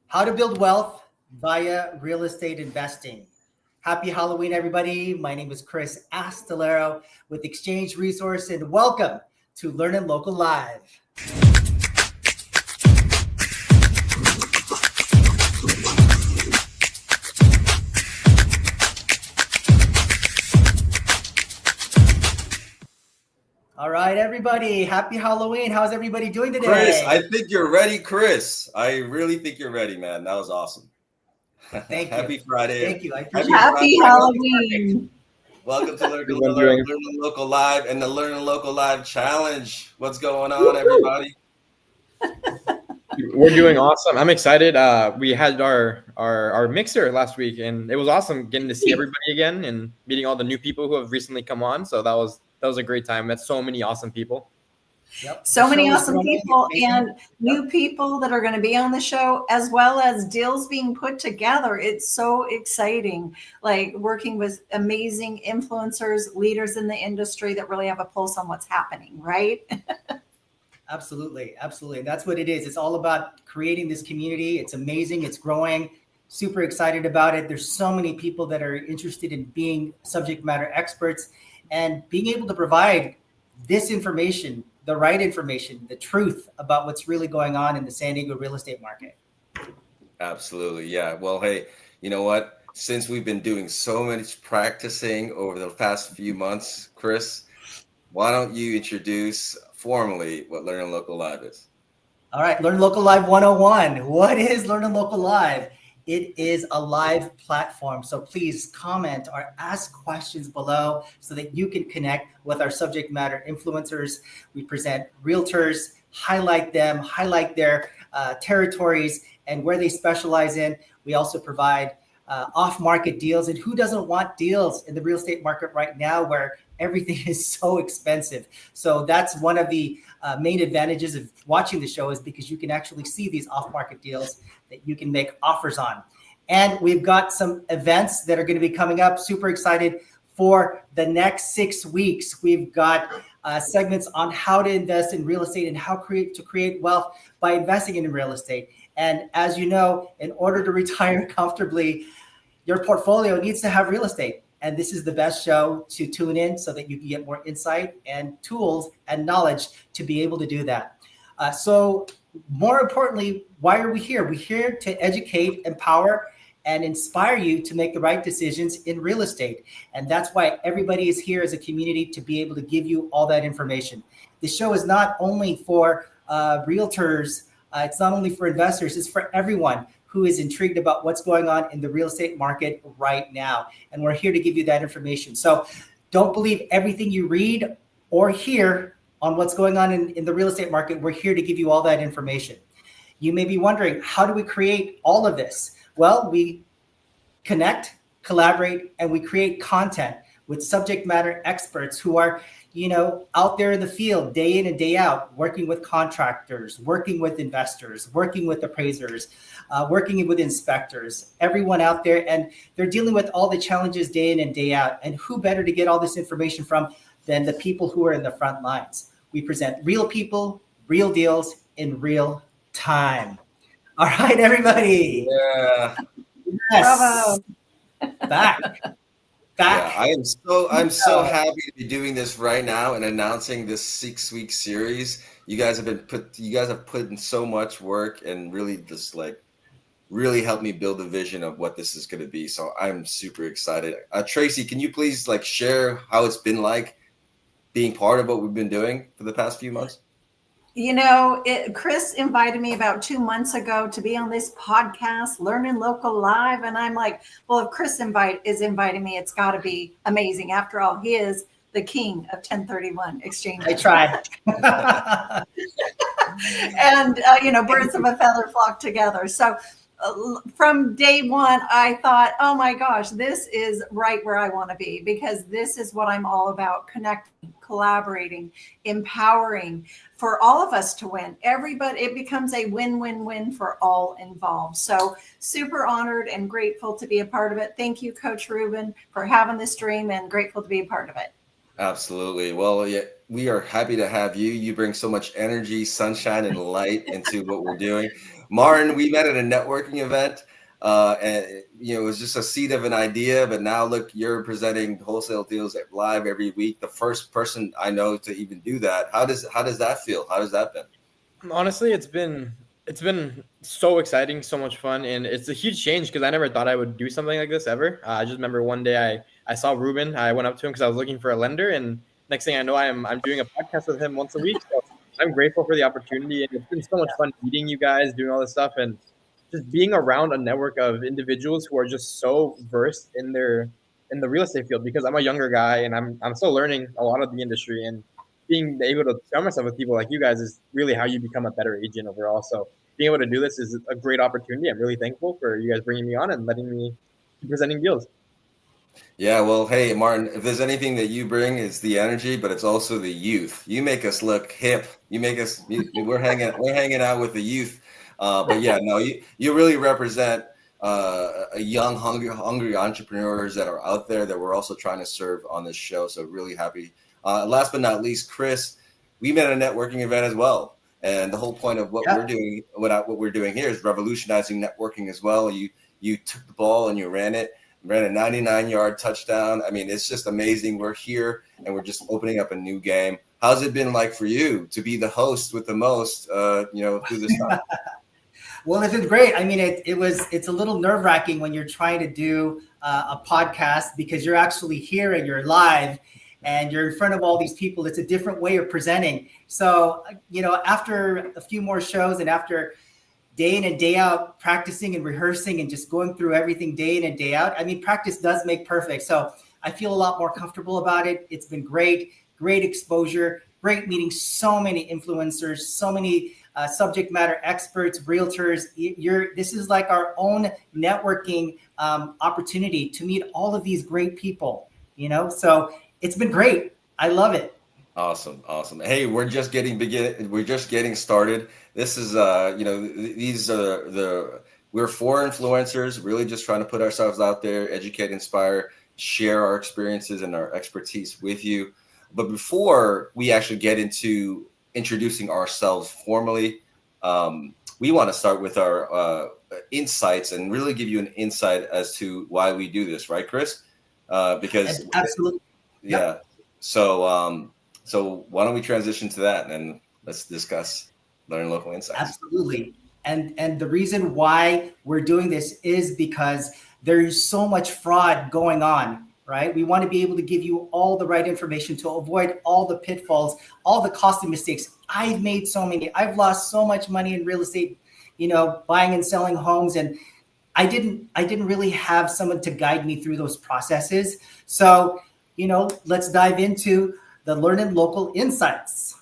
How to build wealth via real estate investing. Happy Halloween, everybody. My name is Chris Astolero with Exchange Resource, and welcome to LEARNin Local Live. All right, everybody. Happy Halloween. How's everybody doing today? Chris, I think you're ready, Chris. I really think you're ready, man. That was awesome. Thank you. Happy Friday. Thank you. I appreciate Happy Halloween. Welcome to LEARNin Local Live and the LEARNin Local Live Challenge. What's going on, everybody? We're doing awesome. I'm excited. We had our mixer last week, and it was awesome getting to see everybody again and meeting all the new people who have recently come on. So that was a great time. Met so many awesome people. Yep. So many awesome people and new people that are going to be on the show, as well as deals being put together. It's so exciting, like working with amazing influencers, leaders in the industry that really have a pulse on what's happening, right? Absolutely. Absolutely. And that's what it is. It's all about creating this community. It's amazing. It's growing. Super excited about it. There's so many people that are interested in being subject matter experts and being able to provide this information, the right information, the truth about what's really going on in the San Diego real estate market. Absolutely. Yeah. Well, hey, you know what? Since we've been doing so much practicing over the past few months, Chris, why don't you introduce formally what LEARNin Local Live is? All right. LEARNin Local Live 101. What is LEARNin Local Live? It is a live platform. So please comment or ask questions below so that you can connect with our subject matter influencers. We present realtors, highlight them, highlight their territories and where they specialize in. We also provide off-market deals. And who doesn't want deals in the real estate market right now where everything is so expensive? So that's one of the main advantages of watching the show, is because you can actually see these off-market deals that you can make offers on. And we've got some events that are going to be coming up. Super excited for the next 6 weeks. We've got segments on how to invest in real estate and how to create wealth by investing in real estate. And as you know, in order to retire comfortably, your portfolio needs to have real estate. And this is the best show to tune in so that you can get more insight and tools and knowledge to be able to do that. So more importantly, why are we here? We're here to educate, empower, and inspire you to make the right decisions in real estate. And that's why everybody is here as a community, to be able to give you all that information. This show is not only for realtors, it's not only for investors, it's for everyone who is intrigued about what's going on in the real estate market right now. And we're here to give you that information. So don't believe everything you read or hear on what's going on in the real estate market. We're here to give you all that information. You may be wondering, how do we create all of this? Well, we connect, collaborate, and we create content with subject matter experts who are, out there in the field day in and day out, working with contractors, working with investors, working with appraisers, working with inspectors, everyone out there. And they're dealing with all the challenges day in and day out. And who better to get all this information from than the people who are in the front lines? We present real people, real deals in real time. All right, everybody. Yeah. Yes. Bravo. Back. Yeah, I'm so happy to be doing this right now and announcing this 6-week series. You guys have put in so much work and really helped me build a vision of what this is going to be. So I'm super excited. Tracy, can you please share how it's been like being part of what we've been doing for the past few months? Chris invited me about 2 months ago to be on this podcast, LEARNin Local Live. And I'm like, well, if Chris is inviting me, it's got to be amazing. After all, he is the king of 1031 exchange. I tried. And, birds of a feather flock together. So from day one, I thought, oh my gosh, this is right where I want to be, because this is what I'm all about: connecting, collaborating, empowering for all of us to win. Everybody, it becomes a win-win-win for all involved. So super honored and grateful to be a part of it. Thank you, Coach Ruben, for having this dream, and grateful to be a part of it. Absolutely. Well, yeah, we are happy to have you. You bring so much energy, sunshine, and light into what we're doing. Martin, we met at a networking event. And it was just a seed of an idea, but now look, you're presenting wholesale deals live every week. The first person I know to even do that. How does that feel? How has that been? Honestly, it's been so exciting, so much fun, and it's a huge change because I never thought I would do something like this ever. I just remember one day I saw Ruben. I went up to him because I was looking for a lender, and next thing I know, I'm doing a podcast with him once a week. So I'm grateful for the opportunity, and it's been so much fun meeting you guys, doing all this stuff, and just being around a network of individuals who are just so versed in the real estate field. Because I'm a younger guy and I'm still learning a lot of the industry, and being able to surround myself with people like you guys is really how you become a better agent overall. So being able to do this is a great opportunity. I'm really thankful for you guys bringing me on and letting me keep presenting deals. Yeah, well, hey, Martin, if there's anything that you bring, it's the energy, but it's also the youth. You make us look hip. You make us. We're hanging out with the youth. But yeah, no, you really represent a young, hungry entrepreneurs that are out there that we're also trying to serve on this show. So really happy. Last but not least, Chris, we met at a networking event as well. And the whole point of what we're doing, what we're doing here, is revolutionizing networking as well. You took the ball and you ran it. Ran a 99-yard touchdown. I mean, it's just amazing. We're here and we're just opening up a new game. How's it been like for you to be the host with the most, through this time? Well, it's been great. I mean, it's a little nerve-wracking when you're trying to do a podcast because you're actually here and you're live and you're in front of all these people. It's a different way of presenting. So, after a few more shows and after day in and day out practicing and rehearsing and just going through everything day in and day out, I mean, practice does make perfect. So I feel a lot more comfortable about it. It's been great exposure, great meeting so many influencers, so many subject matter experts, realtors. This is like our own networking opportunity to meet all of these great people, so it's been great. I love it. Awesome. Hey, we're just getting started. This is, these are we're 4 influencers, really just trying to put ourselves out there, educate, inspire, share our experiences and our expertise with you. But before we actually get into introducing ourselves formally, we want to start with our insights and really give you an insight as to why we do this, right, Chris? Because absolutely, yeah. Yep. So why don't we transition to that and let's discuss LEARNin Local insights. Absolutely. And the reason why we're doing this is because there's so much fraud going on, right? We want to be able to give you all the right information to avoid all the pitfalls, all the costly mistakes. I've made so many. I've lost so much money in real estate, buying and selling homes, and I didn't really have someone to guide me through those processes. So, let's dive into the LEARNin Local insights.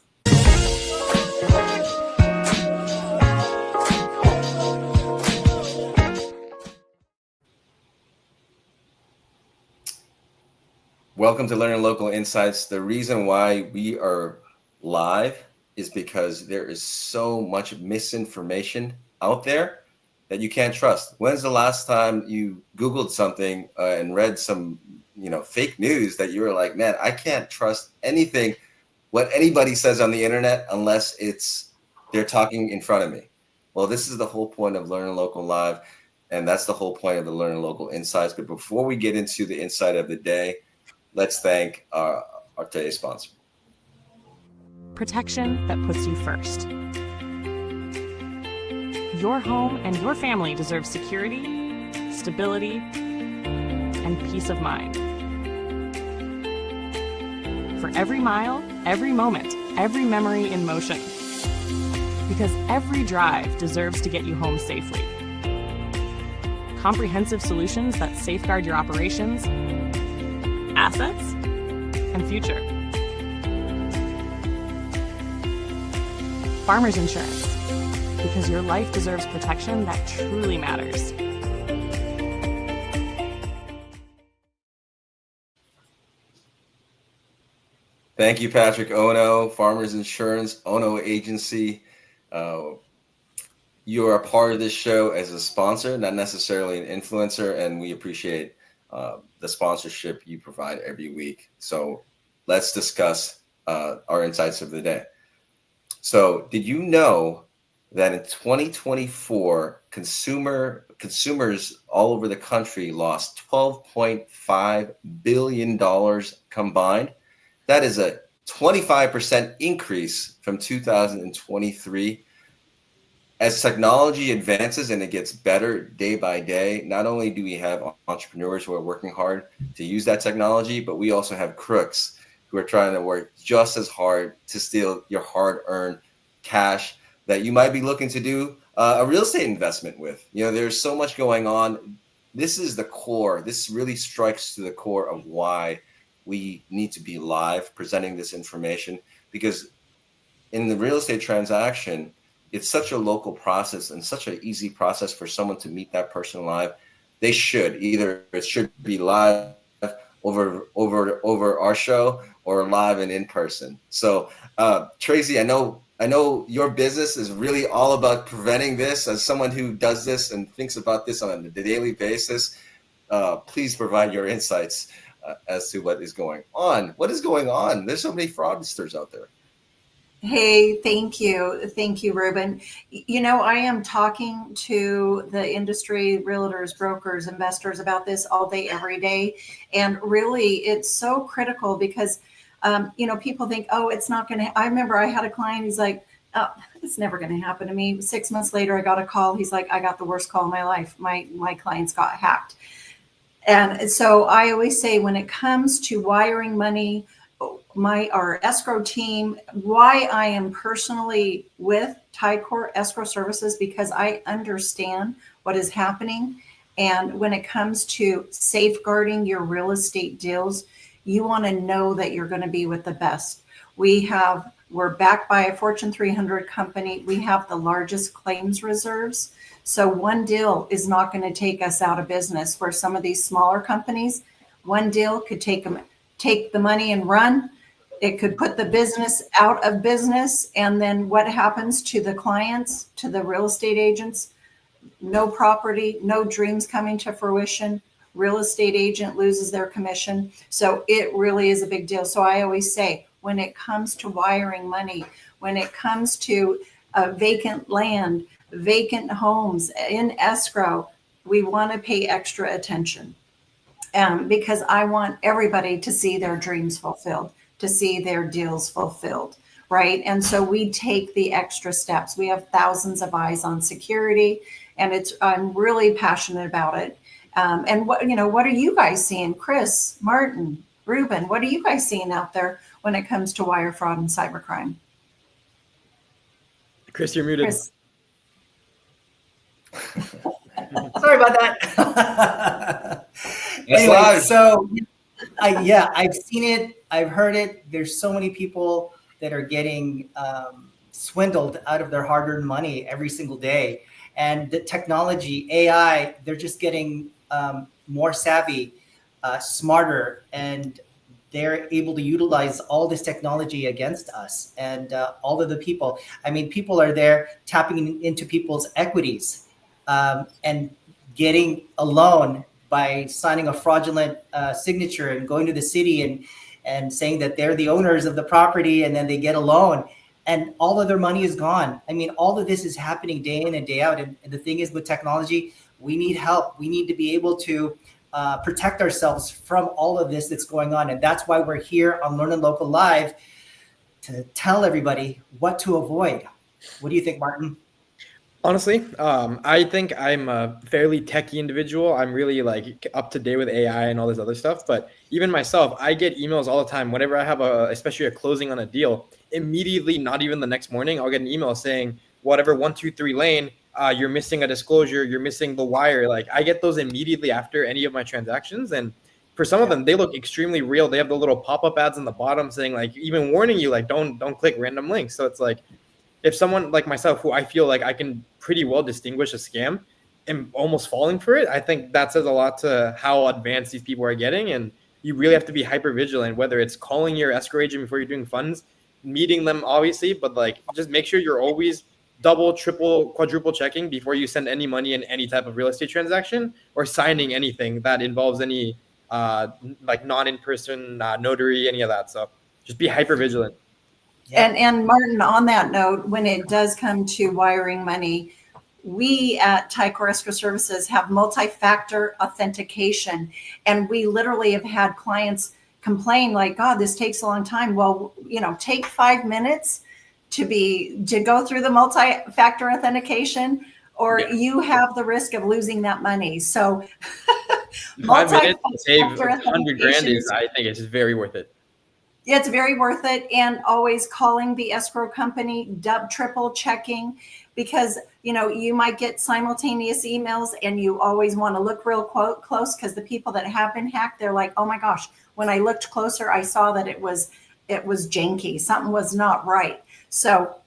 Welcome to LEARNin Local Insights. The reason why we are live is because there is so much misinformation out there that you can't trust. When's the last time you Googled something and read some, fake news that you were like, man, I can't trust anything, what anybody says on the internet, unless they're talking in front of me. Well, this is the whole point of LEARNin Local Live, and that's the whole point of the LEARNin Local Insights. But before we get into the insight of the day, let's thank our today's sponsor. Protection that puts you first. Your home and your family deserve security, stability, and peace of mind. For every mile, every moment, every memory in motion. Because every drive deserves to get you home safely. Comprehensive solutions that safeguard your operations, assets, and future. Farmers Insurance, because your life deserves protection that truly matters. Thank you, Patrick Ono, Farmers Insurance, Ono Agency. You are a part of this show as a sponsor, not necessarily an influencer, and we appreciate the sponsorship you provide every week. So let's discuss our insights of the day. So did you know that in 2024, consumers all over the country lost $12.5 billion combined. That is a 25% increase from 2023. As technology advances and it gets better day by day, not only do we have entrepreneurs who are working hard to use that technology, but we also have crooks who are trying to work just as hard to steal your hard-earned cash that you might be looking to do a real estate investment with. There's so much going on. This is the core. This really strikes to the core of why we need to be live presenting this information, because in the real estate transaction, it's such a local process and such an easy process for someone to meet that person live. It should be live over our show or live and in person. So Tracy, I know your business is really all about preventing this. As someone who does this and thinks about this on a daily basis, please provide your insights as to what is going on. What is going on? There's so many fraudsters out there. Hey, thank you. Thank you, Ruben. I am talking to the industry, realtors, brokers, investors about this all day, every day. And really, it's so critical because, people think, oh, it's not going to. I remember I had a client, he's like, oh, it's never going to happen to me. 6 months later, I got a call. He's like, I got the worst call of my life. My clients got hacked. And so I always say, when it comes to wiring money, our escrow team, why I am personally with Ticor Escrow Services, because I understand what is happening. And when it comes to safeguarding your real estate deals, you want to know that you're going to be with the best. We're backed by a Fortune 300 company. We have the largest claims reserves. So one deal is not going to take us out of business, where some of these smaller companies, one deal could take the money and run. It could put the business out of business. And then what happens to the clients, to the real estate agents? No property, no dreams coming to fruition. Real estate agent loses their commission. So it really is a big deal. So I always say, when it comes to wiring money, when it comes to vacant land, vacant homes in escrow, we want to pay extra attention. Because I want everybody to see their dreams fulfilled, to see their deals fulfilled, right? And so we take the extra steps. We have thousands of eyes on security, and I'm really passionate about it. And what are you guys seeing? Chris, Martin, Ruben, what are you guys seeing out there when it comes to wire fraud and cybercrime? Chris, you're muted. Chris. Sorry about that. Anyway, so I've seen it. I've heard it. There's so many people that are getting swindled out of their hard-earned money every single day. And the technology, AI, they're just getting more savvy, smarter, and they're able to utilize all this technology against us and all of the people. I mean, people are there tapping into people's equities and getting a loan by signing a fraudulent signature and going to the city and saying that they're the owners of the property, and then they get a loan and all of their money is gone. I mean, all of this is happening day in and day out. And the thing is, with technology, we need help. We need to be able to protect ourselves from all of this that's going on. And that's why we're here on LEARNin Local Live to tell everybody what to avoid. What do you think, Martin? Honestly, I think I'm a fairly techie individual. I'm really up to date with AI and all this other stuff. But even myself, I get emails all the time whenever I have especially a closing on a deal. Immediately, not even the next morning, I'll get an email saying, whatever 123 lane, you're missing a disclosure, you're missing the wire. I get those immediately after any of my transactions. And for some of them, they look extremely real. They have the little pop-up ads in the bottom saying even warning you, don't click random links. So it's if someone like myself, who I feel like I can pretty well distinguish a scam, am almost falling for it, I think that says a lot to how advanced these people are getting. And you really have to be hyper vigilant, whether it's calling your escrow agent before you're doing funds, meeting them, obviously, but just make sure you're always double, triple, quadruple checking before you send any money in any type of real estate transaction or signing anything that involves any non-in-person notary, any of that. So just be hyper vigilant. Yeah. And Martin, on that note, when it does come to wiring money, we at Ticor Escrow Services have multi-factor authentication, and we literally have had clients complain like, God, this takes a long time. Well, take 5 minutes to go through the multi-factor authentication, or you have the risk of losing that money. So 5 minutes to save multi-factor 100 grand authentication is, I think, it's very worth it. It's very worth it, and always calling the escrow company, triple checking, because you might get simultaneous emails, and you always want to look real close, because the people that have been hacked, they're like, oh my gosh, when I looked closer, I saw that it was janky, something was not right. So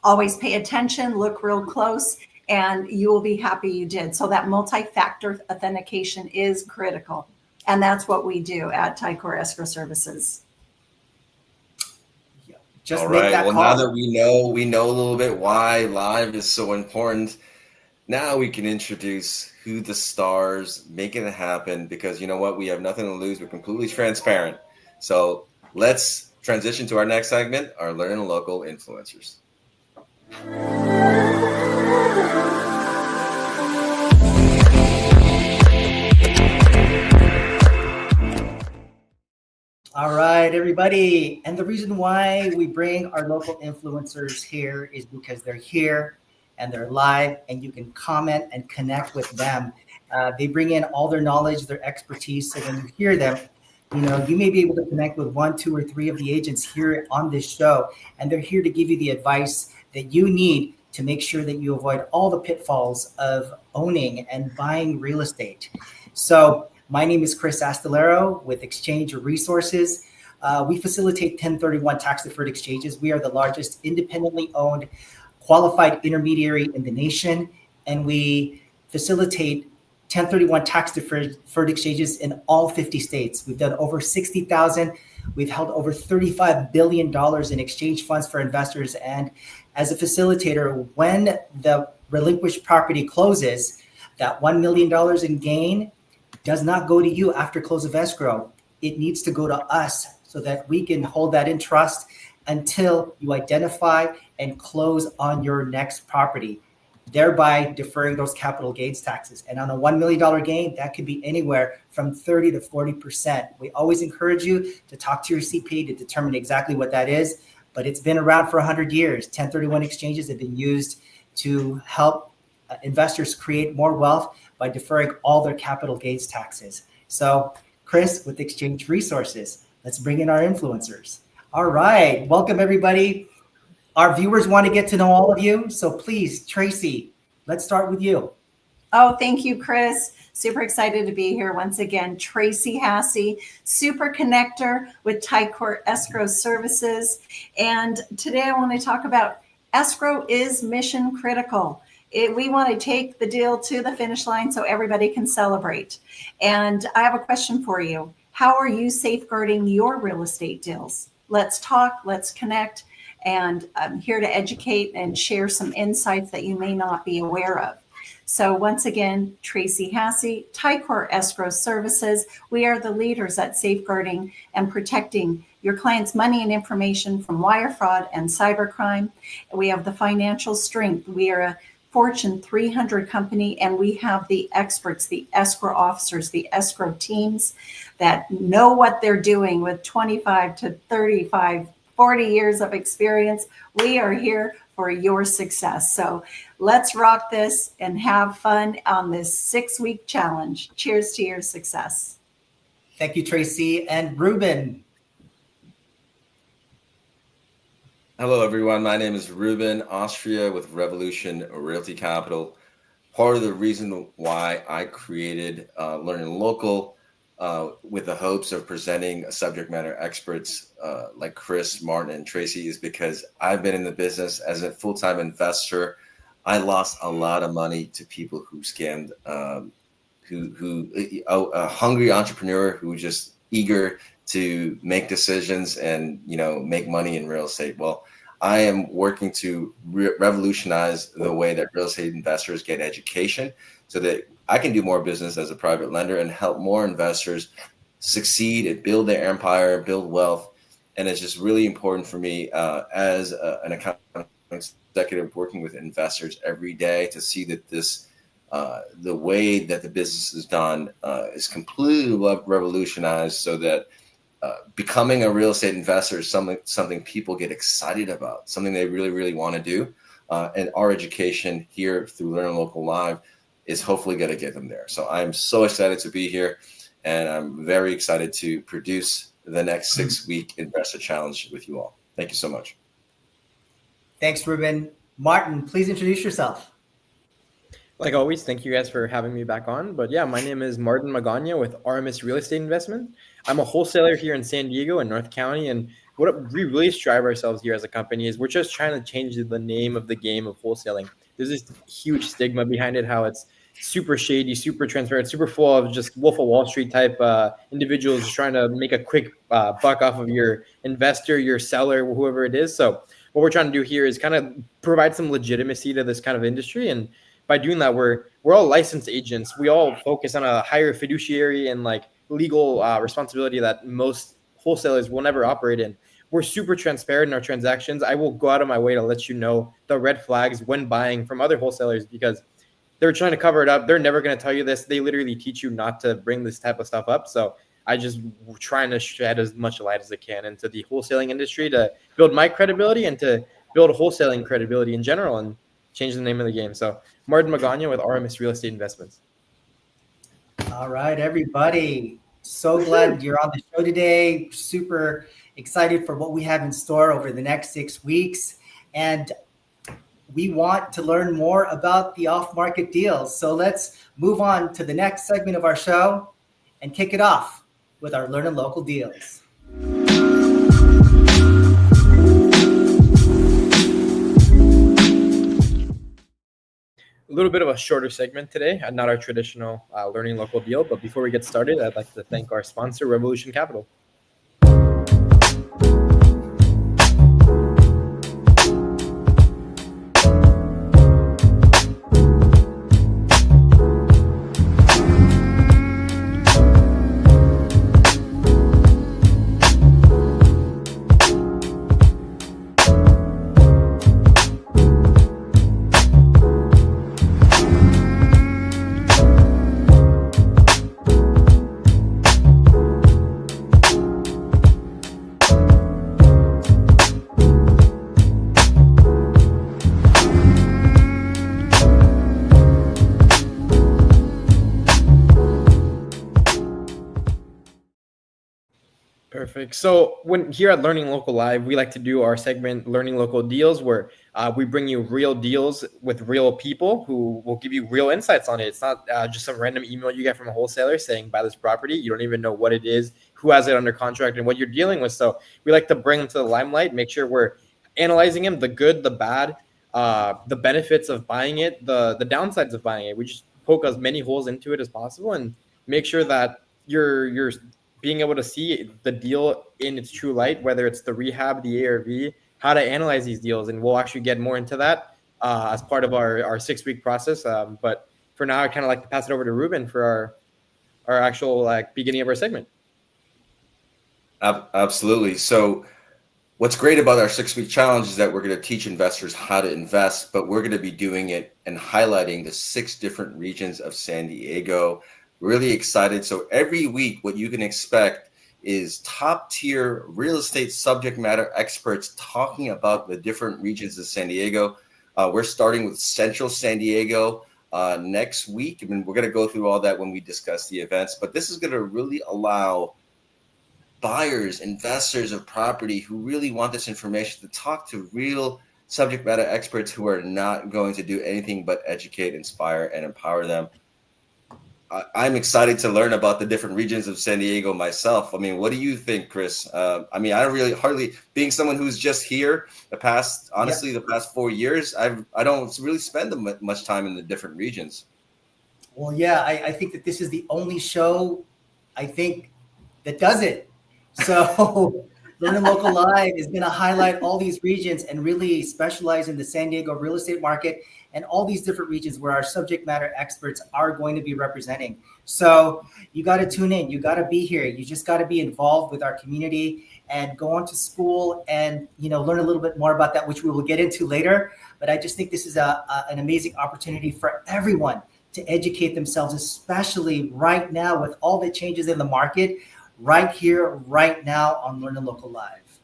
always pay attention, look real close, and you will be happy you did. So that multi-factor authentication is critical, and that's what we do at Ticor Escrow Services. Just All make right. that Well, call. now that we know a little bit why live is so important, now we can introduce who the stars, making it happen, because you know what? We have nothing to lose. We're completely transparent. So let's transition to our next segment, our LEARNin Local influencers. All right, everybody. And the reason why we bring our local influencers here is because they're here and they're live, and you can comment and connect with them. They bring in all their knowledge, their expertise. So when you hear them, you may be able to connect with 1, 2, or 3 of the agents here on this show. And they're here to give you the advice that you need to make sure that you avoid all the pitfalls of owning and buying real estate. So my name is Chris Astolero with Exchange Resources. We facilitate 1031 tax-deferred exchanges. We are the largest independently owned qualified intermediary in the nation, and we facilitate 1031 tax-deferred exchanges in all 50 states. We've done over 60,000. We've held over $35 billion in exchange funds for investors. And as a facilitator, when the relinquished property closes, that $1 million in gain does not go to you after close of escrow. It needs to go to us so that we can hold that in trust until you identify and close on your next property, thereby deferring those capital gains taxes. And on a $1 million gain, that could be anywhere from 30 to 40%. We always encourage you to talk to your CPA to determine exactly what that is, but it's been around for 100 years. 1031 exchanges have been used to help investors create more wealth by deferring all their capital gains taxes. So, Chris with Exchange Resources, let's bring in our influencers. All right, welcome everybody. Our viewers want to get to know all of you, so please, Tracy, let's start with you. Oh, thank you, Chris. Super excited to be here once again. Tracy Hassey, super connector with Ticor Escrow Services. And today I want to talk about escrow is mission critical. We want to take the deal to the finish line so everybody can celebrate. And I have a question for you. How are you safeguarding your real estate deals? Let's talk, let's connect, and I'm here to educate and share some insights that you may not be aware of. So once again, Tracy Hassey, Ticor Escrow Services. We are the leaders at safeguarding and protecting your clients' money and information from wire fraud and cybercrime. We have the financial strength. We are a Fortune 300 company, and we have the experts, the escrow officers, the escrow teams that know what they're doing with 25 to 35, 40 years of experience. We are here for your success. So let's rock this and have fun on this 6-week challenge. Cheers to your success. Thank you, Tracy. And Ruben. Hello, everyone. My name is Ruben Austria with Revolution Realty Capital. Part of the reason why I created LEARNin Local with the hopes of presenting subject matter experts like Chris, Martin, and Tracy is because I've been in the business as a full-time investor. I lost a lot of money to people who scammed, a hungry entrepreneur who was just eager to make decisions and, make money in real estate. Well, I am working to revolutionize the way that real estate investors get education so that I can do more business as a private lender and help more investors succeed and build their empire, build wealth. And it's just really important for me as an account executive working with investors every day to see that this, the way that the business is done is completely revolutionized, so that becoming a real estate investor is something people get excited about, something they really, really want to do. And our education here through LEARNin Local Live is hopefully going to get them there. So I'm so excited to be here, and I'm very excited to produce the next 6-week investor challenge with you all. Thank you so much. Thanks, Ruben. Martin, please introduce yourself. Like always, thank you guys for having me back on. But yeah, my name is Martin Magana with RMS Real Estate Investment. I'm a wholesaler here in San Diego and North County. And what we really strive ourselves here as a company is we're just trying to change the name of the game of wholesaling. There's this huge stigma behind it, how it's super shady, super transparent, super full of just Wolf of Wall Street type individuals just trying to make a quick buck off of your investor, your seller, whoever it is. So what we're trying to do here is kind of provide some legitimacy to this kind of industry. And by doing that, we're all licensed agents. We all focus on a higher fiduciary and like legal responsibility that most wholesalers will never operate in. We're super transparent in our transactions. I will go out of my way to let you know the red flags when buying from other wholesalers, because they're trying to cover it up. They're never going to tell you this. They literally teach you not to bring this type of stuff up. So I just trying to shed as much light as I can into the wholesaling industry to build my credibility and to build wholesaling credibility in general and change the name of the game. So Martin Magana with RMS Real Estate Investments. All right, everybody. So glad you're on the show today. Super excited for what we have in store over the next 6 weeks. And we want to learn more about the off-market deals. So let's move on to the next segment of our show and kick it off with our LEARNin Local deals. A little bit of a shorter segment today, not our traditional LEARNin Local deal. But before we get started, I'd like to thank our sponsor, Revolution Capital. Perfect. So when here at LEARNin Local Live, we like to do our segment LEARNin Local Deals, where we bring you real deals with real people who will give you real insights on it. It's not just some random email you get from a wholesaler saying buy this property. You don't even know what it is, who has it under contract, and what you're dealing with. So we like to bring them to the limelight, make sure we're analyzing them, the good, the bad, the benefits of buying it, the downsides of buying it. We just poke as many holes into it as possible and make sure that you're being able to see the deal in its true light, whether it's the rehab, the ARV, how to analyze these deals. And we'll actually get more into that as part of our 6-week process. But for now, I'd kind of like to pass it over to Ruben for our actual beginning of our segment. Absolutely. So what's great about our 6-week challenge is that we're going to teach investors how to invest, but we're going to be doing it and highlighting the 6 different regions of San Diego. Really excited. So every week, what you can expect is top tier real estate subject matter experts talking about the different regions of San Diego. We're starting with Central San Diego next week. I mean, we're going to go through all that when we discuss the events, but this is going to really allow buyers, investors of property who really want this information to talk to real subject matter experts who are not going to do anything but educate, inspire, and empower them. I'm excited to learn about the different regions of San Diego myself. I mean, what do you think, Chris? I mean, I don't really hardly, being someone who's just here the past 4 years, I don't really spend much time in the different regions. Well, yeah, I think that this is the only show I think that does it. So LEARNin Local Live is going to highlight all these regions and really specialize in the San Diego real estate market and all these different regions where our subject matter experts are going to be representing. So you got to tune in. You got to be here. You just got to be involved with our community and go on to school and learn a little bit more about that, which we will get into later. But I just think this is an amazing opportunity for everyone to educate themselves, especially right now with all the changes in the market, right here, right now on LEARNin Local Live.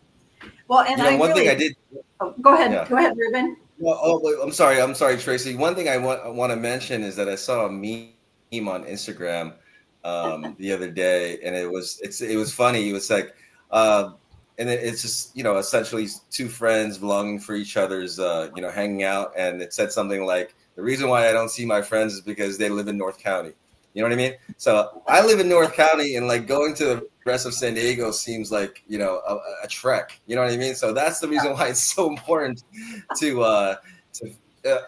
Well, and one thing I did. Oh, go ahead. Yeah. Go ahead, Ruben. Well, wait, I'm sorry, Tracy. One thing I want to mention is that I saw a meme on Instagram the other day, and it was funny. It was like, and it's just essentially two friends longing for each other's hanging out, and it said something like, the reason why I don't see my friends is because they live in North County. You know what I mean? So I live in North County, and like going to the rest of San Diego seems like a trek. You know what I mean? So that's the reason why it's so important to I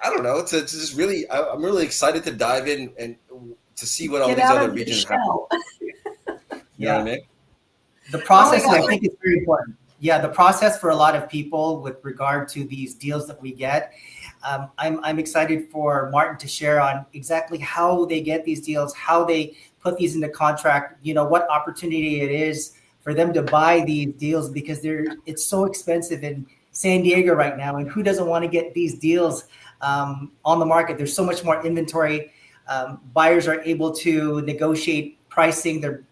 don't know, to just really. I'm really excited to dive in and to see what all these other regions have. You know what I mean? The process, I think, is very important. Yeah, the process for a lot of people with regard to these deals that we get. I'm excited for Martin to share on exactly how they get these deals, how they put these into contract, what opportunity it is for them to buy these deals, because it's so expensive in San Diego right now. And who doesn't want to get these deals on the market? There's so much more inventory. Buyers are able to negotiate pricing. They're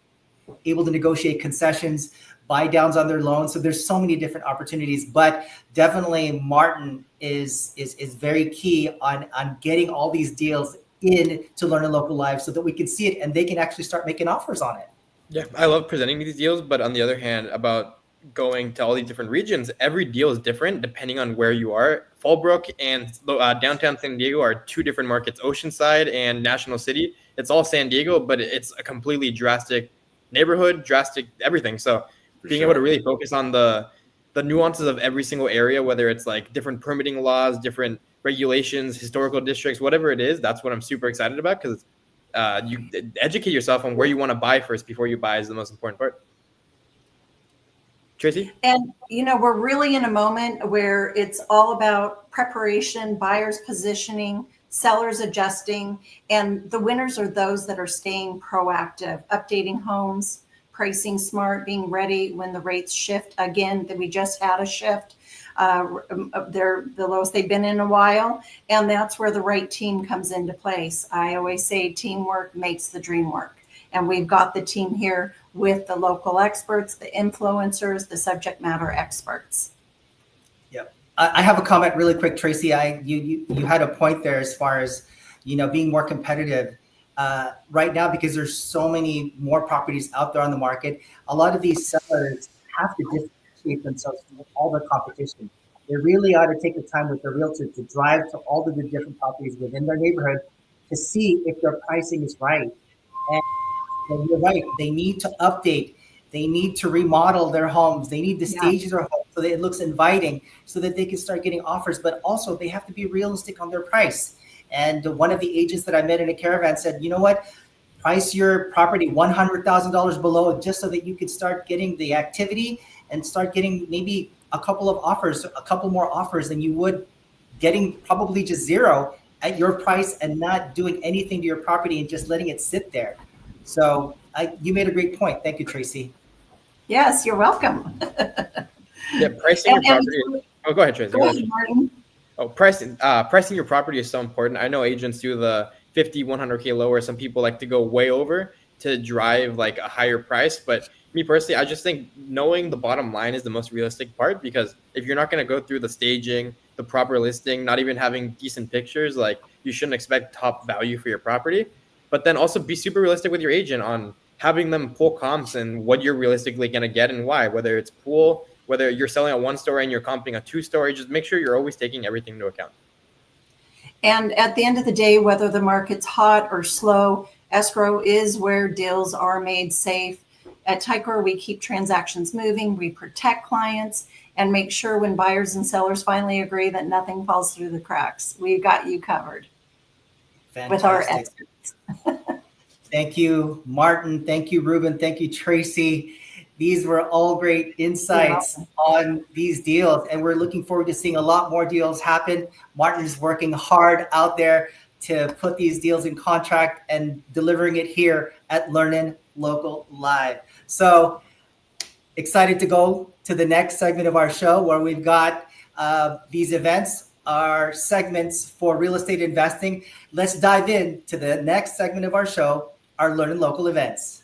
able to negotiate concessions, buy downs on their loans. So there's so many different opportunities, but definitely Martin is very key on getting all these deals in to LEARNin Local Live so that we can see it and they can actually start making offers on it. Yeah, I love presenting these deals, but on the other hand, about going to all these different regions, every deal is different depending on where you are. Fallbrook and downtown San Diego are two different markets, Oceanside and National City. It's all San Diego, but it's a completely drastic neighborhood, drastic everything. So being able to really focus on the nuances of every single area, whether it's like different permitting laws, different regulations, historical districts, whatever it is, that's what I'm super excited about, because you educate yourself on where you want to buy first before you buy is the most important part. Tracy? And, we're really in a moment where it's all about preparation, buyers positioning, sellers adjusting, and the winners are those that are staying proactive, updating homes, pricing smart, being ready when the rates shift. Again, that we just had a shift. They're the lowest they've been in a while, and that's where the right team comes into place. I always say teamwork makes the dream work, and we've got the team here with the local experts, the influencers, the subject matter experts. Yep. I have a comment really quick, Tracy. You had a point there as far as being more competitive right now, because there's so many more properties out there on the market. A lot of these sellers have to differentiate themselves from all the competition. They really ought to take the time with their realtor to drive to all of the different properties within their neighborhood to see if their pricing is right. And you're right, they need to update. They need to remodel their homes. They need to stage their homes so that it looks inviting, so that they can start getting offers. But also they have to be realistic on their price. And one of the agents that I met in a caravan said, you know what, price your property $100,000 below, just so that you could start getting the activity and start getting maybe a couple more offers than you would getting probably just zero at your price and not doing anything to your property and just letting it sit there. So you made a great point. Thank you, Tracy. Yes, you're welcome. Yeah, pricing your property. Oh, go ahead, Tracy. Go ahead, Martin. Oh, pricing your property is so important. I know agents do the 50, 100K lower. Some people like to go way over to drive like a higher price. But me personally, I just think knowing the bottom line is the most realistic part, because if you're not going to go through the staging, the proper listing, not even having decent pictures, like you shouldn't expect top value for your property. But then also be super realistic with your agent on having them pull comps and what you're realistically going to get and why, whether it's pool, whether you're selling a 1-story and you're comping a 2-story, just make sure you're always taking everything into account. And at the end of the day, whether the market's hot or slow, escrow is where deals are made safe. At Ticor, we keep transactions moving, we protect clients, and make sure when buyers and sellers finally agree that nothing falls through the cracks. We've got you covered. Fantastic. With our experts. Thank you, Martin. Thank you, Ruben. Thank you, Tracy. These were all great insights on these deals, and we're looking forward to seeing a lot more deals happen. Martin is working hard out there to put these deals in contract and delivering it here at LEARNin Local Live. So excited to go to the next segment of our show where we've got these events, our segments for real estate investing. Let's dive into the next segment of our show, our LEARNin Local events.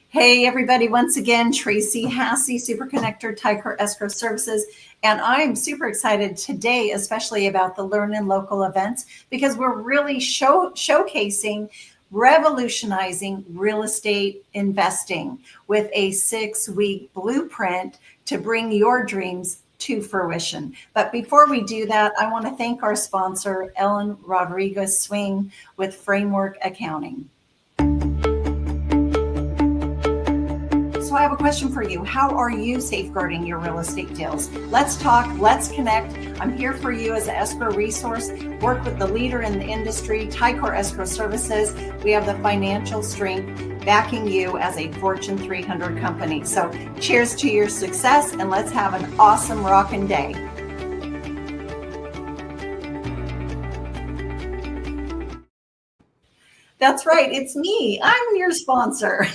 Hey, everybody. Once again, Tracy Hassey, Super Connector, Ticor Escrow Services. And I'm super excited today, especially about the LEARNin Local events, because we're really showcasing, revolutionizing real estate investing with a 6-week blueprint to bring your dreams to fruition. But before we do that, I want to thank our sponsor, Ellen Rodriguez Swing with Framework Accounting. So I have a question for you. How are you safeguarding your real estate deals? Let's talk. Let's connect. I'm here for you as an escrow resource. Work with the leader in the industry, Ticor Escrow Services. We have the financial strength backing you as a Fortune 300 company. So cheers to your success, and let's have an awesome rockin' day. That's right. It's me. I'm your sponsor.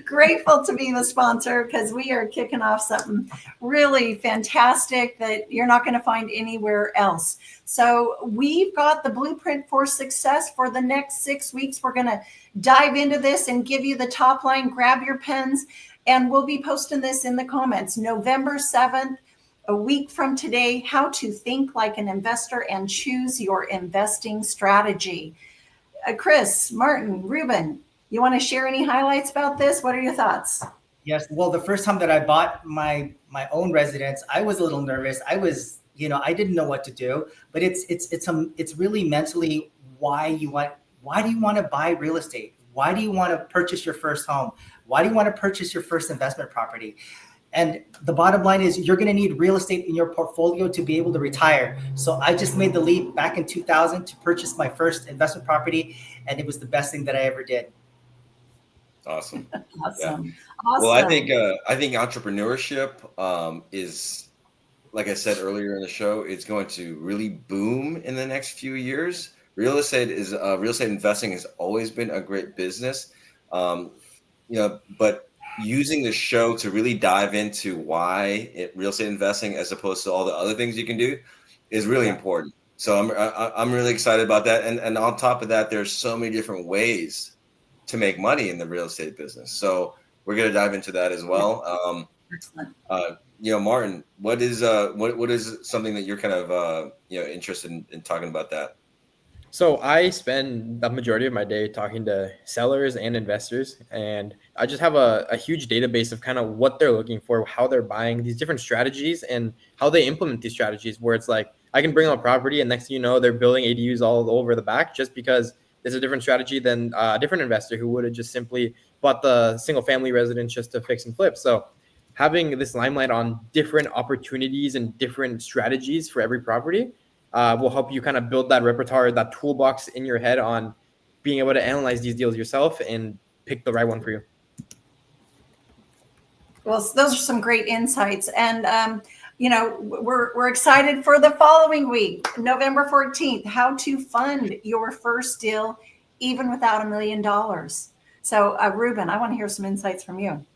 Grateful to be the sponsor because we are kicking off something really fantastic that you're not going to find anywhere else. So we've got the blueprint for success for the next 6 weeks. We're going to dive into this and give you the top line. Grab your pens, and we'll be posting this in the comments. November 7th, a week from today, how to think like an investor and choose your investing strategy. Chris, Martin, Ruben, you want to share any highlights about this? What are your thoughts? Yes. Well, the first time that I bought my own residence, I was a little nervous. I was, I didn't know what to do. But it's really mentally why do you want to buy real estate? Why do you want to purchase your first home? Why do you want to purchase your first investment property? And the bottom line is you're going to need real estate in your portfolio to be able to retire. So I just made the leap back in 2000 to purchase my first investment property, and it was the best thing that I ever did. Awesome. Awesome. Yeah. Awesome. Well, I think entrepreneurship is, like I said earlier in the show, it's going to really boom in the next few years. Real estate investing has always been a great business, but using the show to really dive into why real estate investing, as opposed to all the other things you can do, is really important. So I'm really excited about that. And on top of that, there's so many different ways to make money in the real estate business. So we're going to dive into that as well. Martin, what is something that you're kind of interested in talking about that? So I spend the majority of my day talking to sellers and investors, and I just have a huge database of kind of what they're looking for, how they're buying these different strategies, and how they implement these strategies, where it's like I can bring up a property and next thing you know, they're building ADUs all over the back just because there's a different strategy than a different investor who would have just simply bought the single family residence just to fix and flip. So having this limelight on different opportunities and different strategies for every property will help you kind of build that repertoire, that toolbox in your head on being able to analyze these deals yourself and pick the right one for you. Well, those are some great insights. And, we're excited for the following week, November 14th, how to fund your first deal, even without $1 million. So, Ruben, I want to hear some insights from you.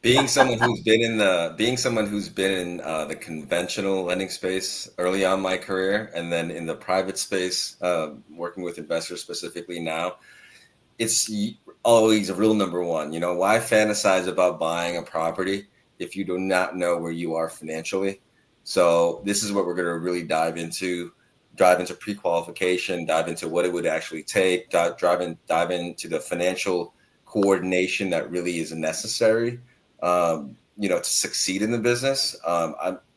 Being someone who's been in the conventional lending space early on in my career, and then in the private space, working with investors specifically now, it's always a rule number one. Why fantasize about buying a property if you do not know where you are financially? So this is what we're going to really dive into pre-qualification, dive into what it would actually take, dive into the financial coordination that really is necessary to succeed in the webusiness.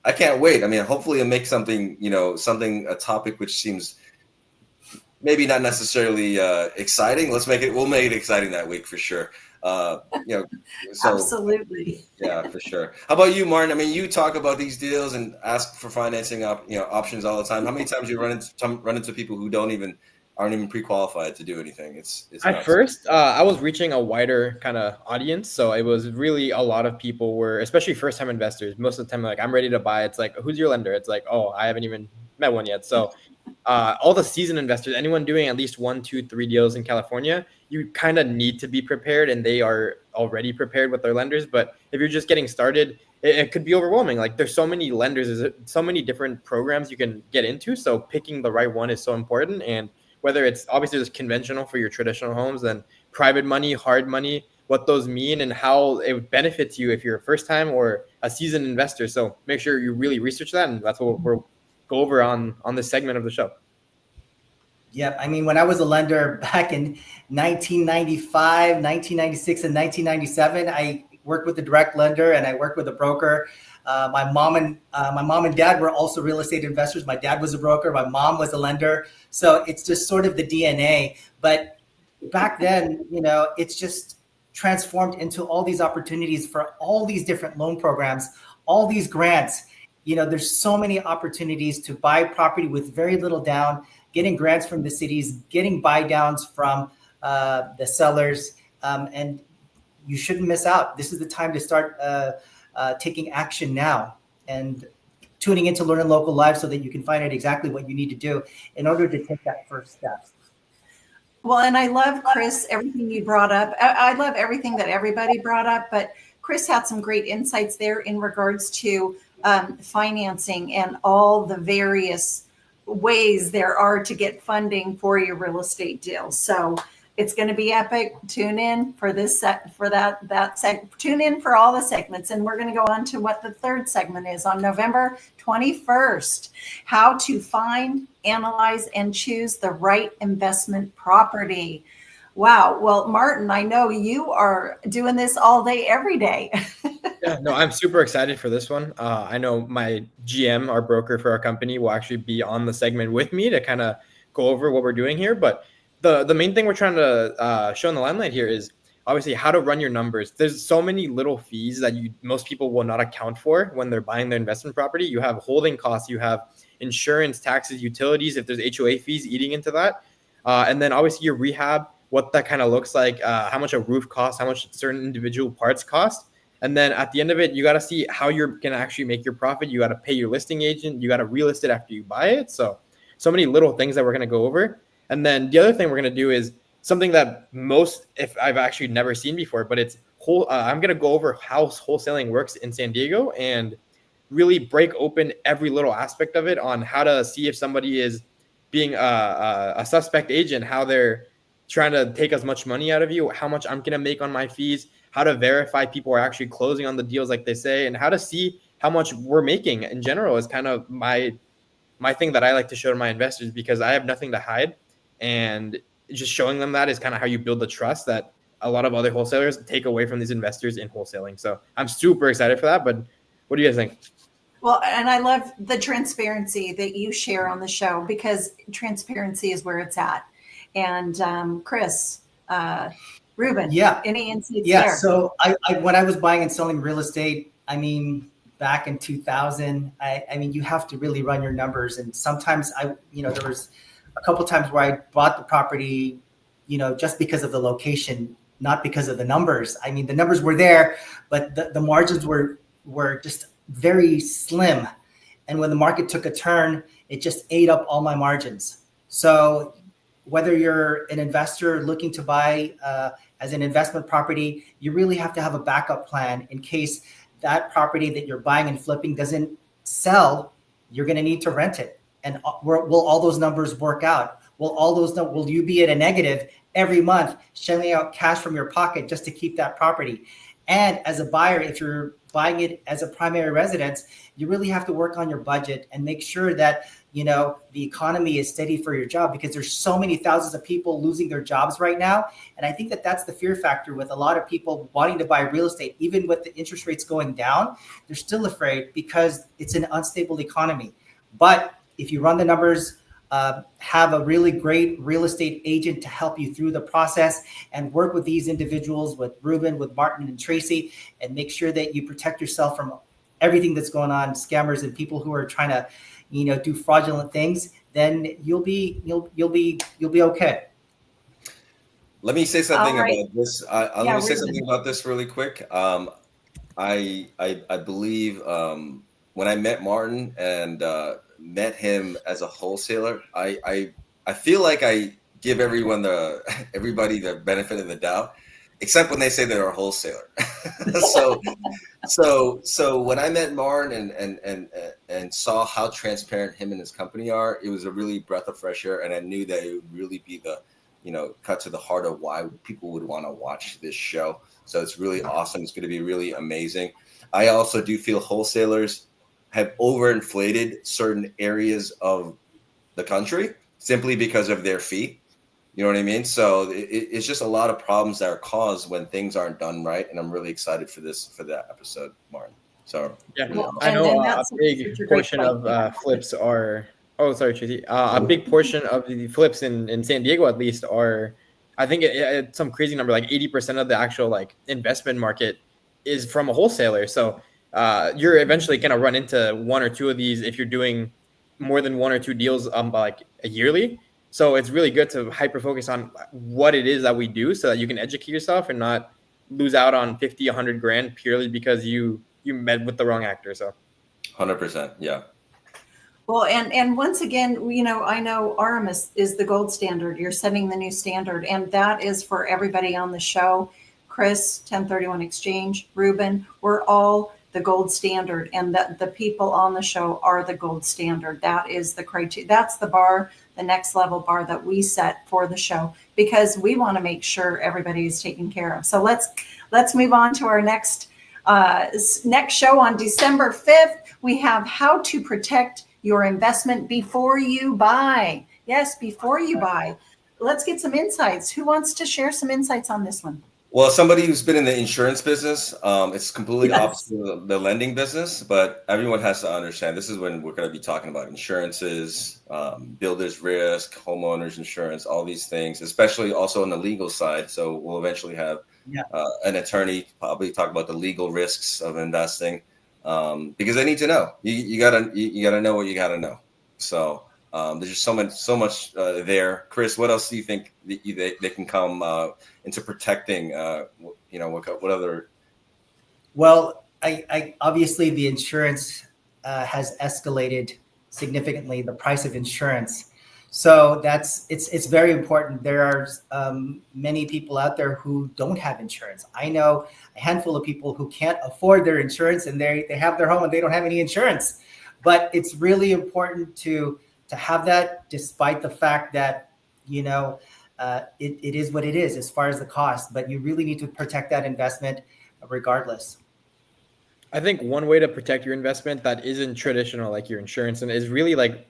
I can't wait. I mean, hopefully it'll make a topic which seems maybe not necessarily exciting. We'll make it exciting that week for sure. You know, so Absolutely. yeah, for sure. How about you, Martin? I mean, you talk about these deals and ask for financing options all the time. How many times you run into people who aren't even pre-qualified to do anything? It's At nuts. first, I was reaching a wider kind of audience, so it was really a lot of people were, especially first-time investors. Most of the time, like, I'm ready to buy. It's like, who's your lender? It's like, oh, I haven't even met one yet. So, all the seasoned investors, anyone doing at least 1, 2, 3 deals in California, you kind of need to be prepared, and they are already prepared with their lenders. But if you're just getting started, it could be overwhelming. Like, there's so many lenders, there's so many different programs you can get into. So picking the right one is so important. And whether it's obviously just conventional for your traditional homes, then private money, hard money, what those mean and how it benefits you if you're a first time or a seasoned investor. So make sure you really research that. And that's what we'll go over on this segment of the show. Yeah, I mean, when I was a lender back in 1995, 1996, and 1997, I worked with a direct lender and I worked with a broker. My mom and dad were also real estate investors. My dad was a broker. My mom was a lender. So it's just sort of the DNA. But back then, it's just transformed into all these opportunities for all these different loan programs, all these grants. There's so many opportunities to buy property with very little down, getting grants from the cities, getting buy downs from the sellers. And you shouldn't miss out. This is the time to start taking action now and tuning into LEARNin Local Live so that you can find out exactly what you need to do in order to take that first step. Well, and I love, Chris, everything you brought up. I love everything that everybody brought up, but Chris had some great insights there in regards to financing and all the various ways there are to get funding for your real estate deals. So it's going to be epic. Tune in for this tune in for all the segments. And we're going to go on to what the third segment is on November 21st, how to find, analyze, and choose the right investment property. Wow. Well, Martin, I know you are doing this all day, every day. Yeah, no, I'm super excited for this one. I know my GM, our broker for our company, will actually be on the segment with me to kind of go over what we're doing here. But the main thing we're trying to show in the limelight here is obviously how to run your numbers. There's so many little fees that most people will not account for when they're buying their investment property. You have holding costs, you have insurance, taxes, utilities, if there's HOA fees eating into that. And then obviously your rehab, what that kind of looks like, how much a roof costs, how much certain individual parts cost. And then at the end of it, you got to see how you're going to actually make your profit. You got to pay your listing agent. You got to relist it after you buy it. So many little things that we're going to go over. And then the other thing we're going to do is something that if I've actually never seen before, but it's I'm going to go over how wholesaling works in San Diego and really break open every little aspect of it on how to see if somebody is being a suspect agent, how they're trying to take as much money out of you, how much I'm going to make on my fees, how to verify people are actually closing on the deals like they say, and how to see how much we're making in general is kind of my thing that I like to show to my investors, because I have nothing to hide. And just showing them that is kind of how you build the trust that a lot of other wholesalers take away from these investors in wholesaling. So I'm super excited for that. But what do you guys think? Well, and I love the transparency that you share on the show, because transparency is where it's at. And Chris, Ruben, any insights there? So I when I was buying and selling real estate, I mean, back in 2000, I mean, you have to really run your numbers. And sometimes there was a couple times where I bought the property, just because of the location, not because of the numbers. I mean, the numbers were there, but the margins were just very slim. And when the market took a turn, it just ate up all my margins. So whether you're an investor looking to buy as an investment property, you really have to have a backup plan in case that property that you're buying and flipping doesn't sell. You're going to need to rent it. And will all those numbers work out? Will you be at a negative every month, shelling out cash from your pocket just to keep that property? And as a buyer, if you're buying it as a primary residence, you really have to work on your budget and make sure that the economy is steady for your job, because there's so many thousands of people losing their jobs right now. And I think that's the fear factor with a lot of people wanting to buy real estate. Even with the interest rates going down, they're still afraid because it's an unstable economy. But if you run the numbers have a really great real estate agent to help you through the process, and work with these individuals, with Ruben, with Martin and Tracy, and make sure that you protect yourself from everything that's going on, scammers and people who are trying to, do fraudulent things, then you'll be okay. Let me say something right. about this. Let Yeah, me say Ruben. something about this really quick. I believe when I met Martin and met him as a wholesaler, I feel like I give everybody the benefit of the doubt, except when they say they're a wholesaler. So when I met Martin and saw how transparent him and his company are, it was a really breath of fresh air, and I knew that it would really be the cut to the heart of why people would want to watch this show. So it's really awesome. It's going to be really amazing. I also do feel wholesalers have overinflated certain areas of the country simply because of their fee. You know what I mean? So it's just a lot of problems that are caused when things aren't done right. And I'm really excited for that episode, Martin. So yeah, really awesome. I know a that's big such a great portion point. of flips are. Oh, sorry, Tracy. A big portion of the flips in San Diego, at least, are, I think it's some crazy number, like 80% of the actual like investment market is from a wholesaler. So you're eventually going to run into one or two of these if you're doing more than one or two deals like a yearly. So it's really good to hyper focus on what it is that we do so that you can educate yourself and not lose out on 50, 100 grand purely because you met with the wrong actor. So 100%. Yeah. Well, and once again, I know Aramis is the gold standard. You're setting the new standard, and that is for everybody on the show. Chris, 1031 Exchange, Ruben, we're all the gold standard, and the people on the show are the gold standard. That is the criteria. That's the bar, the next level bar that we set for the show, because we want to make sure everybody is taken care of. So let's move on to our next show on December 5th. We have how to protect your investment before you buy. Yes, before you buy. Let's get some insights. Who wants to share some insights on this one? Well, somebody who's been in the insurance business, it's completely Yes. opposite of the lending business, but everyone has to understand this is when we're going to be talking about insurances, builder's risk, homeowners insurance, all these things, especially also on the legal side. So we'll eventually have an attorney probably talk about the legal risks of investing. Because they need to know. You gotta know what you gotta know. So there's just so much there. Chris, what else do you think they can come into protecting? What other? Well, I obviously the insurance has escalated significantly, the price of insurance. So it's very important. There are many people out there who don't have insurance. I know a handful of people who can't afford their insurance, and they have their home and they don't have any insurance. But it's really important to have that, despite the fact that it is what it is as far as the cost. But you really need to protect that investment regardless. I think one way to protect your investment that isn't traditional, like your insurance, and is really like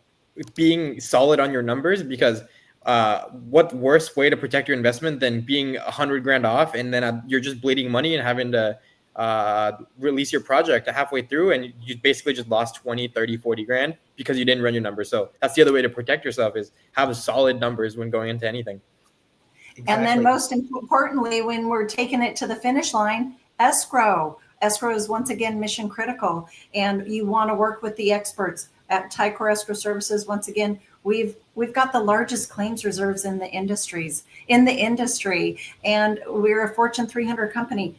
being solid on your numbers, because what worse way to protect your investment than being 100 grand off and then you're just bleeding money and having to release your project halfway through and you basically just lost 20, 30, 40 grand because you didn't run your numbers. So that's the other way to protect yourself, is have solid numbers when going into anything. Exactly. And then most importantly, when we're taking it to the finish line, escrow. Escrow is once again mission critical, and you want to work with the experts at Ticor Escrow Services. Once again, we've got the largest claims reserves in the industry, and we're a Fortune 300 company.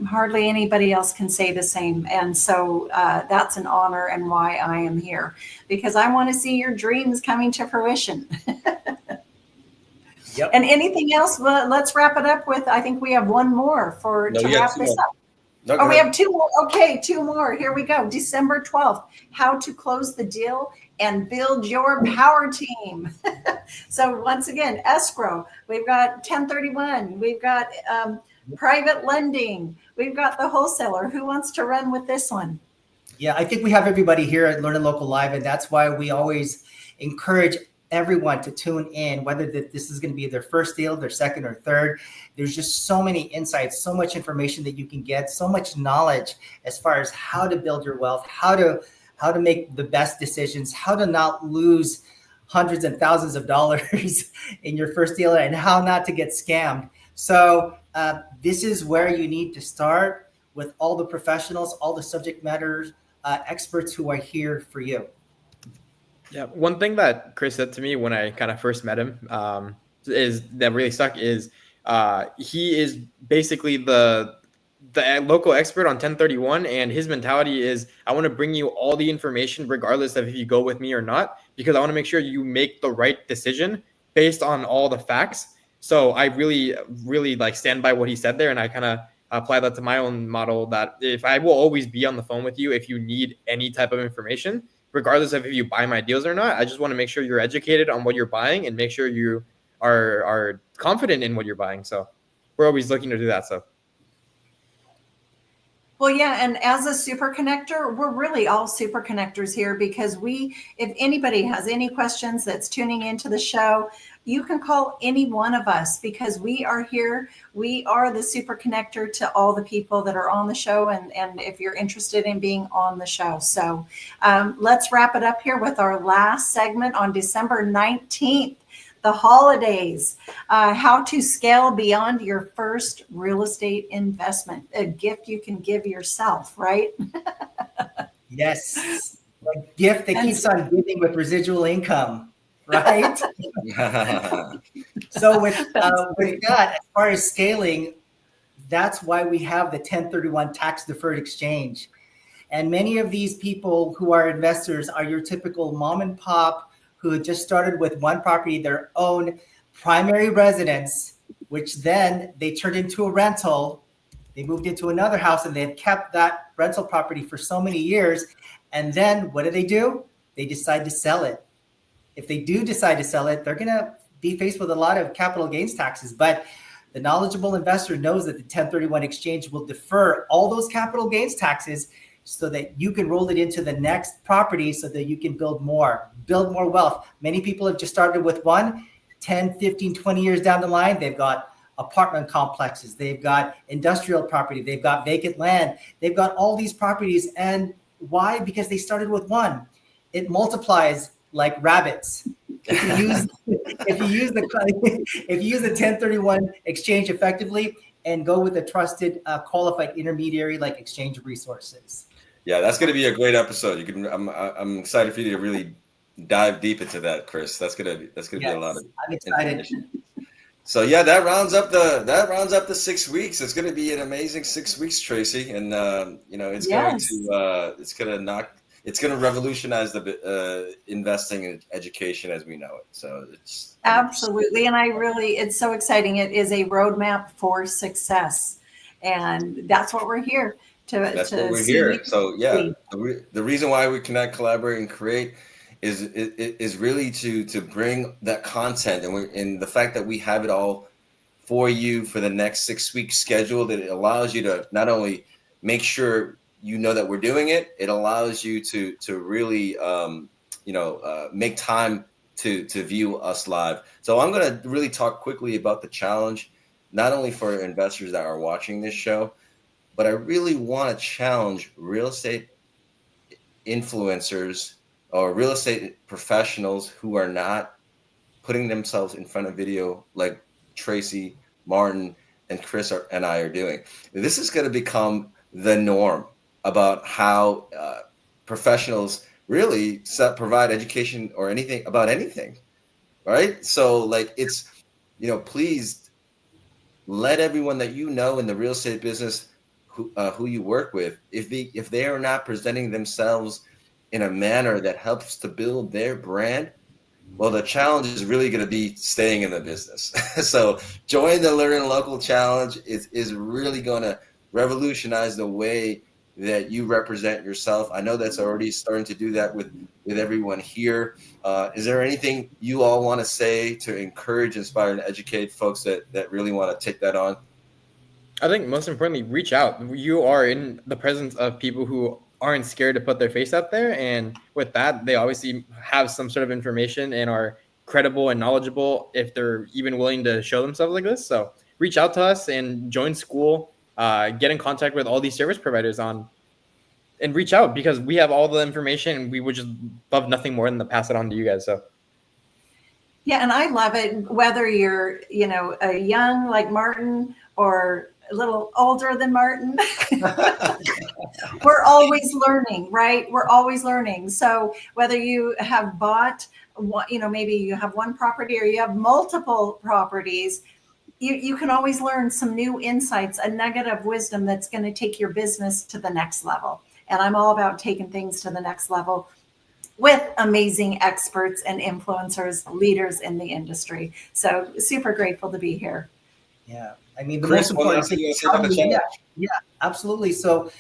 Hardly anybody else can say the same. And so that's an honor, and why I am here, because I want to see your dreams coming to fruition. Yep. And anything else? Let's wrap it up with, I think we have one more to wrap this up. No, we have two more. Okay, two more. Here we go. December 12th, how to close the deal and build your power team. So once again, escrow. We've got 1031. We've got private lending. We've got the wholesaler. Who wants to run with this one? Yeah, I think we have everybody here at LEARNin Local Live, and that's why we always encourage everyone to tune in, whether this is going to be their first deal, their second or third. There's just so many insights, so much information that you can get, so much knowledge as far as how to build your wealth, how to how to make the best decisions, how to not lose hundreds and thousands of dollars in your first deal, and how not to get scammed. So this is where you need to start with all the professionals, all the subject matter experts who are here for you. Yeah, one thing that Chris said to me when I kind of first met him is that really stuck is he is basically the local expert on 1031, and his mentality is, I want to bring you all the information regardless of if you go with me or not, because I want to make sure you make the right decision based on all the facts. So I really like stand by what he said there, and I kind of apply that to my own model, that if I will always be on the phone with you if you need any type of information, regardless of if you buy my deals or not. I just want to make sure you're educated on what you're buying and make sure you are confident in what you're buying. So we're always looking to do that. So. Well, yeah, and as a super connector, we're really all super connectors here, because if anybody has any questions that's tuning into the show, you can call any one of us, because we are here. We are the super connector to all the people that are on the show, and if you're interested in being on the show. So let's wrap it up here with our last segment on December 19th. The holidays, how to scale beyond your first real estate investment, a gift you can give yourself, right? Yes, a gift that keeps on giving with residual income, right? So with that, as far as scaling, that's why we have the 1031 tax deferred exchange. And many of these people who are investors are your typical mom and pop who had just started with one property, their own primary residence, which then they turned into a rental. They moved into another house and they've kept that rental property for so many years. And then what do? They decide to sell it. If they do decide to sell it, they're going to be faced with a lot of capital gains taxes. But the knowledgeable investor knows that the 1031 exchange will defer all those capital gains taxes so that you can roll it into the next property so that you can build more wealth. Many people have just started with one, 10, 15, 20 years down the line, they've got apartment complexes, they've got industrial property, they've got vacant land, they've got all these properties. And why? Because they started with one. It multiplies like rabbits. If you use the 1031 exchange effectively and go with a trusted, qualified intermediary like Exchange Resources. Yeah, that's going to be a great episode. I'm excited for you to really dive deep into that, Chris. That's gonna be a lot of. I'm excited. So yeah, that rounds up the 6 weeks. It's going to be an amazing 6 weeks, Tracy, and it's going to revolutionize the investing and education as we know it. So it's absolutely, and it's so exciting. It is a roadmap for success, and that's what we're here to. That's what we're here. So yeah, the reason why we connect, collaborate, and create is really to bring that content, and the fact that we have it all for you for the next 6 weeks schedule, that it allows you to not only make sure you know that we're doing it, it allows you to really make time to view us live. So I'm going to really talk quickly about the challenge, not only for investors that are watching this show, but I really want to challenge real estate influencers or real estate professionals who are not putting themselves in front of video like Tracy, Martin, and Chris and I are doing. This is going to become the norm about how professionals really provide education or anything about anything, right? So like it's, please let everyone that you know in the real estate business who you work with, if they are not presenting themselves in a manner that helps to build their brand, well, the challenge is really going to be staying in the business. So join the LEARNin Local challenge. Is really going to revolutionize the way that you represent yourself. I know that's already starting to do that with everyone here. Is there anything you all want to say to encourage, inspire, and educate folks that really want to take that on? I think most importantly, reach out. You are in the presence of people who aren't scared to put their face out there. And with that, they obviously have some sort of information and are credible and knowledgeable if they're even willing to show themselves like this. So reach out to us and join school. Get in contact with all these service providers on reach out, because we have all the information and we would just love nothing more than to pass it on to you guys. So Yeah, and I love it, whether you're, a young like Martin or a little older than Martin. We're always learning, right? We're always learning. So whether you have bought, maybe you have one property or you have multiple properties, you can always learn some new insights, a nugget of wisdom that's going to take your business to the next level. And I'm all about taking things to the next level with amazing experts and influencers, leaders in the industry. So super grateful to be here. Yeah. I mean, the Chris, most what important else do thing. you want to say about the challenge? Yeah, absolutely. So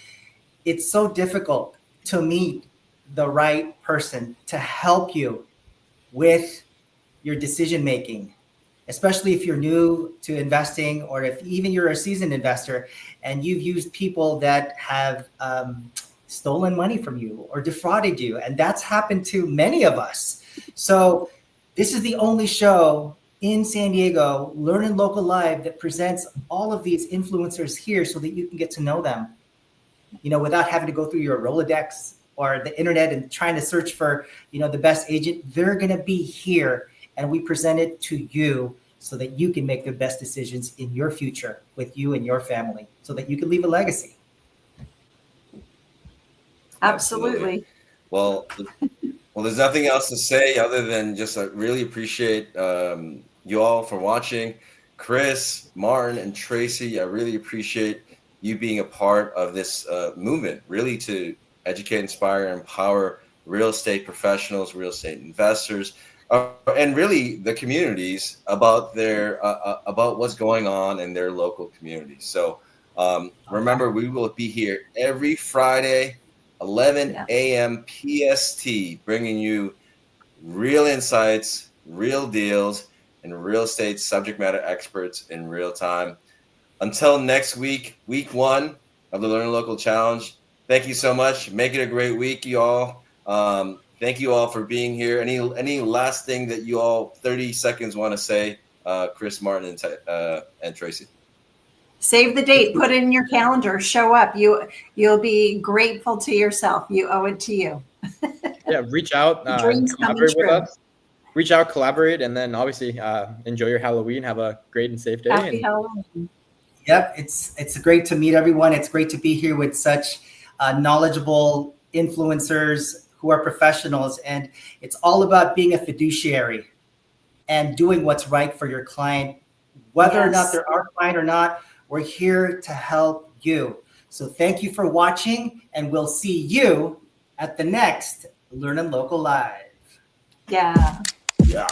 it's so difficult to meet the right person to help you with your decision making, especially if you're new to investing, or if even you're a seasoned investor and you've used people that have stolen money from you or defrauded you. And that's happened to many of us. So this is the only show in San Diego, LEARNin Local Live, that presents all of these influencers here so that you can get to know them, without having to go through your Rolodex or the internet and trying to search for, the best agent. They're going to be here, and we present it to you so that you can make the best decisions in your future with you and your family, so that you can leave a legacy. Absolutely. Well, there's nothing else to say other than just really appreciate you all for watching. Chris, Martin, and Tracy, I really appreciate you being a part of this movement, really to educate, inspire, and empower real estate professionals, real estate investors, and really the communities about about what's going on in their local communities. So remember, we will be here every Friday, 11 AM PST, bringing you real insights, real deals, and real estate subject matter experts in real time. Until next week, week 1 of the LEARNin Local Challenge. Thank you so much. Make it a great week, you all. Thank you all for being here. Any last thing that you all 30 seconds want to say, Chris, Martin, and Tracy? Save the date, put it in your calendar, show up. You'll be grateful to yourself. You owe it to you. Yeah, reach out, Dreams collaborate coming with true. us. Reach out, collaborate, and then obviously enjoy your Halloween. Have a great and safe day. Happy Halloween. Yep, it's great to meet everyone. It's great to be here with such knowledgeable influencers who are professionals, and it's all about being a fiduciary and doing what's right for your client, whether or not they're our client or not. We're here to help you. So thank you for watching, and we'll see you at the next LEARNin Local Live. Yeah. Yeah.